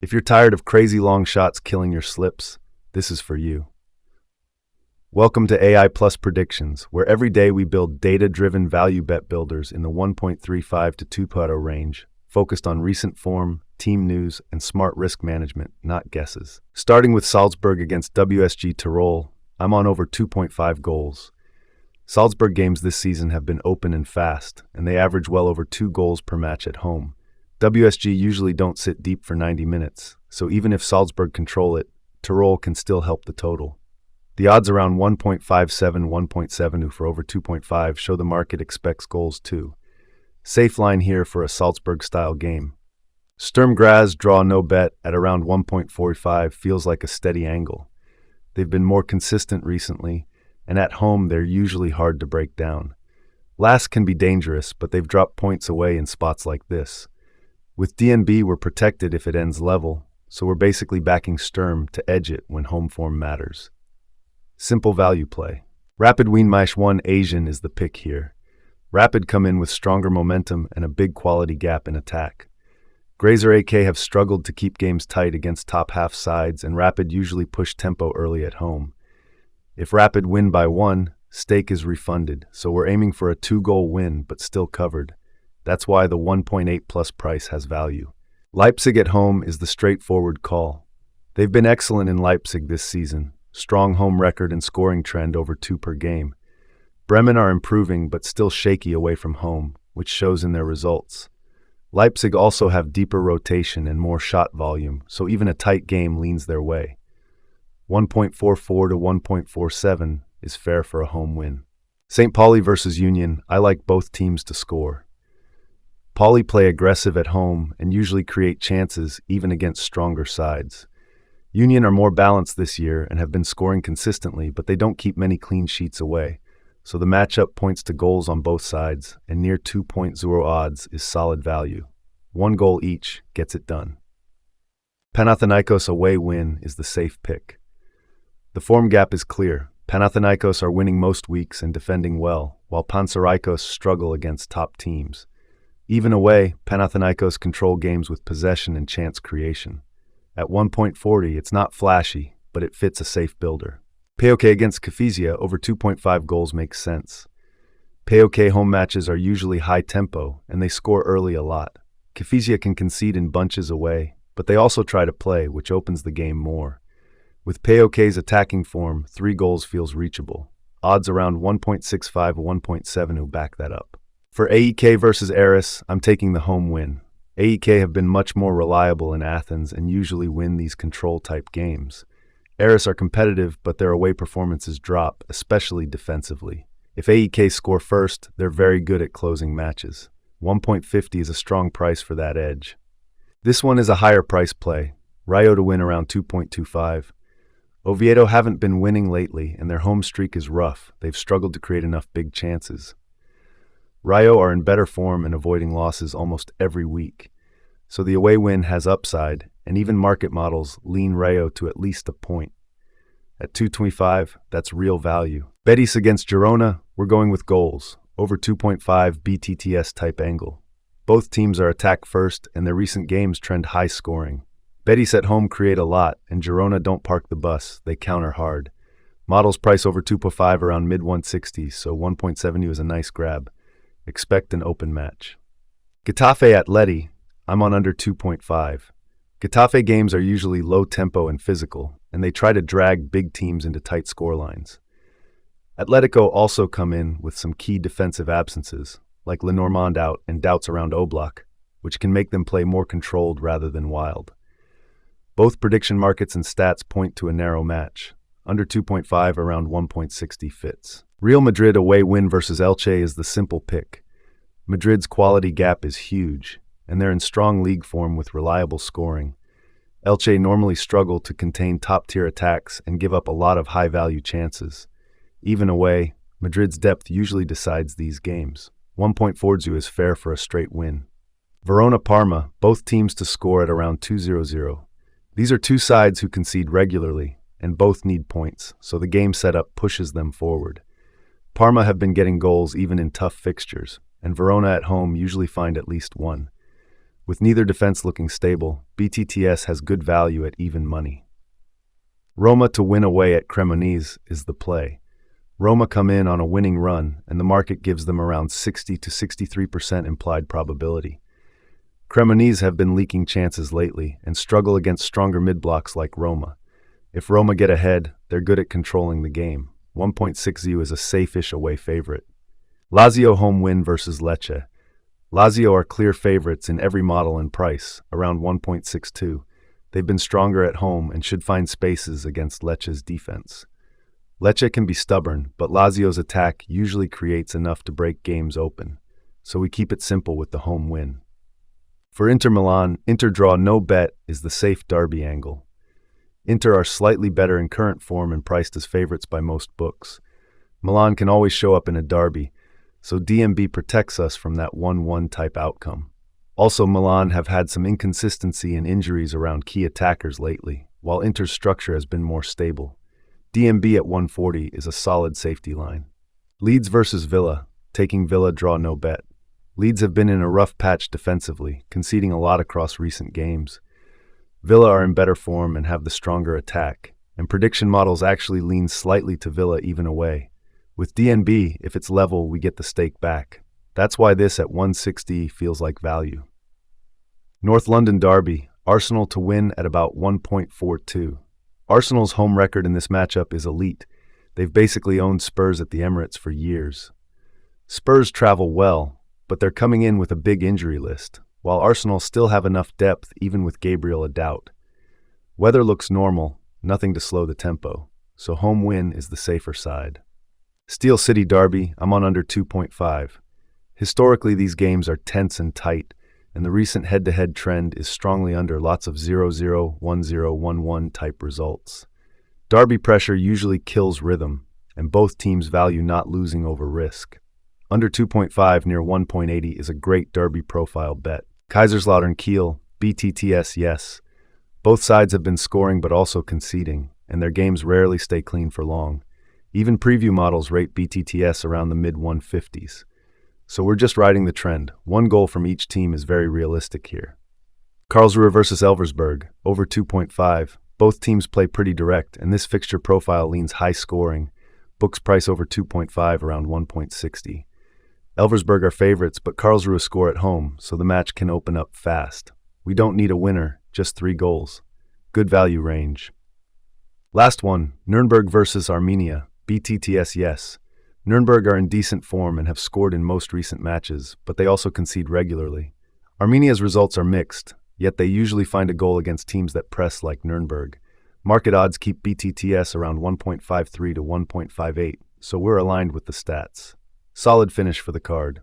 If you're tired of crazy long shots killing your slips, this is for you. Welcome to AI Plus Predictions, where every day we build data-driven value bet builders in the 1.35 to 2.0 range, focused on recent form, team news, and smart risk management, not guesses. Starting with Salzburg against WSG Tirol, I'm on over 2.5 goals. Salzburg games this season have been open and fast, and they average well over 2 goals per match at home. WSG usually don't sit deep for 90 minutes, so even if Salzburg control it, Tirol can still help the total. The odds around 1.57, 1.7 for over 2.5 show the market expects goals too. Safe line here for a Salzburg-style game. Sturm Graz draw no bet at around 1.45 feels like a steady angle. They've been more consistent recently, and at home they're usually hard to break down. Last can be dangerous, but they've dropped points away in spots like this. With DNB, we're protected if it ends level, so we're basically backing Sturm to edge it when home form matters. Simple value play. Rapid Wien-Maisch 1 Asian is the pick here. Rapid come in with stronger momentum and a big quality gap in attack. Grazer AK have struggled to keep games tight against top half sides, and Rapid usually push tempo early at home. If Rapid win by 1, stake is refunded, so we're aiming for a 2-goal win but still covered. That's why the 1.8 plus price has value. Leipzig at home is the straightforward call. They've been excellent in Leipzig this season. Strong home record and scoring trend over 2 per game. Bremen are improving but still shaky away from home, which shows in their results. Leipzig also have deeper rotation and more shot volume, so even a tight game leans their way. 1.44 to 1.47 is fair for a home win. St. Pauli versus Union, I like both teams to score. Pauli play aggressive at home and usually create chances even against stronger sides. Union are more balanced this year and have been scoring consistently, but they don't keep many clean sheets away. So the matchup points to goals on both sides, and near 2.0 odds is solid value. 1 goal each gets it done. Panathinaikos away win is the safe pick. The form gap is clear. Panathinaikos are winning most weeks and defending well, while Panathinaikos struggle against top teams. Even away, Panathinaikos control games with possession and chance creation. At 1.40, it's not flashy, but it fits a safe builder. PAOK against Kifisia over 2.5 goals makes sense. PAOK home matches are usually high tempo, and they score early a lot. Kifisia can concede in bunches away, but they also try to play, which opens the game more. With PAOK's attacking form, 3 goals feels reachable. Odds around 1.65 or 1.7 who back that up. For AEK versus Aris, I'm taking the home win. AEK have been much more reliable in Athens and usually win these control-type games. Aris are competitive, but their away performances drop, especially defensively. If AEK score first, they're very good at closing matches. 1.50 is a strong price for that edge. This one is a higher price play. Rayo to win around 2.25. Oviedo haven't been winning lately, and their home streak is rough. They've struggled to create enough big chances. Rayo are in better form and avoiding losses almost every week. So the away win has upside, and even market models lean Rayo to at least a point. At 2.25, that's real value. Betis against Girona, we're going with goals, over 2.5 BTTS type angle. Both teams are attack first, and their recent games trend high scoring. Betis at home create a lot, and Girona don't park the bus, they counter hard. Models price over 2.5 around mid-160s, so 1.70 is a nice grab. Expect an open match. Getafe at Lecce, I'm on under 2.5. Getafe games are usually low tempo and physical, and they try to drag big teams into tight scorelines. Atlético also come in with some key defensive absences, like Lenormand out and doubts around Oblak, which can make them play more controlled rather than wild. Both prediction markets and stats point to a narrow match. Under 2.5 around 1.60 fits. Real Madrid away win versus Elche is the simple pick. Madrid's quality gap is huge, and they're in strong league form with reliable scoring. Elche normally struggle to contain top-tier attacks and give up a lot of high-value chances. Even away, Madrid's depth usually decides these games. 1.40 is fair for a straight win. Verona Parma, both teams to score at around 2.00. These are two sides who concede regularly, and both need points, so the game setup pushes them forward. Parma have been getting goals even in tough fixtures, and Verona at home usually find at least one. With neither defense looking stable, BTTS has good value at even money. Roma to win away at Cremonese is the play. Roma come in on a winning run, and the market gives them around 60 to 63% implied probability. Cremonese have been leaking chances lately and struggle against stronger mid-blocks like Roma. If Roma get ahead, they're good at controlling the game. 1.60 is a safe-ish away favorite. Lazio home win versus Lecce. Lazio are clear favorites in every model and price, around 1.62. They've been stronger at home and should find spaces against Lecce's defense. Lecce can be stubborn, but Lazio's attack usually creates enough to break games open, so we keep it simple with the home win. For Inter Milan, Inter draw no bet is the safe derby angle. Inter are slightly better in current form and priced as favorites by most books. Milan can always show up in a derby, so DMB protects us from that 1-1 type outcome. Also, Milan have had some inconsistency and injuries around key attackers lately, while Inter's structure has been more stable. DMB at 140 is a solid safety line. Leeds versus Villa, taking Villa draw no bet. Leeds have been in a rough patch defensively, conceding a lot across recent games. Villa are in better form and have the stronger attack, and prediction models actually lean slightly to Villa even away. With DNB, if it's level, we get the stake back. That's why this at 160 feels like value. North London derby, Arsenal to win at about 1.42. Arsenal's home record in this matchup is elite. They've basically owned Spurs at the Emirates for years. Spurs travel well, but they're coming in with a big injury list, while Arsenal still have enough depth even with Gabriel a doubt. Weather looks normal, nothing to slow the tempo, so home win is the safer side. Steel City derby, I'm on under 2.5. Historically, these games are tense and tight, and the recent head-to-head trend is strongly under lots of 0-0, 1-0, 1-1 type results. Derby pressure usually kills rhythm, and both teams value not losing over risk. Under 2.5 near 1.80 is a great derby profile bet. Kaiserslautern Kiel, BTTS yes. Both sides have been scoring but also conceding, and their games rarely stay clean for long. Even preview models rate BTTS around the mid-150s. So we're just riding the trend. One goal from each team is very realistic here. Karlsruher versus Elversberg, over 2.5. Both teams play pretty direct, and this fixture profile leans high scoring. Books price over 2.5, around 1.60. Elversberg are favorites, but Karlsruhe score at home, so the match can open up fast. We don't need a winner, just 3 goals. Good value range. Last one, Nürnberg versus Arminia, BTTS yes. Nürnberg are in decent form and have scored in most recent matches, but they also concede regularly. Arminia's results are mixed, yet they usually find a goal against teams that press like Nürnberg. Market odds keep BTTS around 1.53 to 1.58, so we're aligned with the stats. Solid finish for the card.